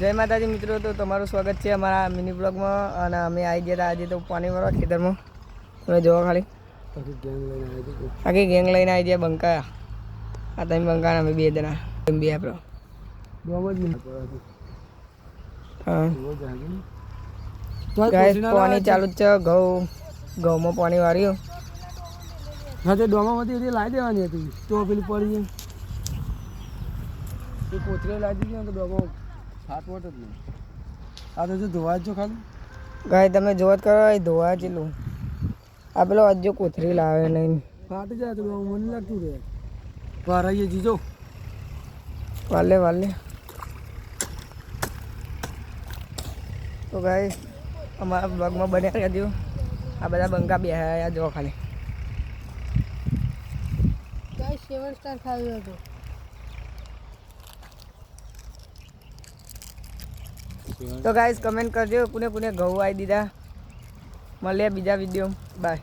જય માતાજી મિત્રો, તો તમારું સ્વાગત છે અમારા મિની બ્લોગમાં. અને અમે આવી ગયા આજે તો પાણી વાળા ખેતરમાં. તમે જોવા ખાલી આખી ગેંગ લઈને આવી ગયા બંકા. આ તમે બંકા અમે બે જણા બે આપણો પાણી ચાલુ જ છે. ઘઉંમાં પાણી વાળ્યું. હા તો ડોમામાંથી એટલે લાવી દેવાની હતી તો પેલી પડી જાય એ પોતરે લાવી દીધી તો ડોમો ફાટવટ જ નહીં. આ તો જો ધોવા જ છો ખાલી ગાય તમે જોવા જ કરો ધોવા જેટલું. આ પેલો હજુ કોથરી લાવે નહીં, ફાટી જાય તો મને લાગતું રહે વારાઈએ જીજો વાલે વાલે. તો ગાય અમારા બ્લોગમાં બન્યા રહેજો. આ બધા બંકા બેહ્યા જો ખાલી. ગાય 7 સ્ટાર ખાવ્યો હતો. તો ગાઈસ કમેન્ટ કરજો કોને કોને ઘઉં આવી દીધા. મળીએ બીજા વિડીયો. બાય.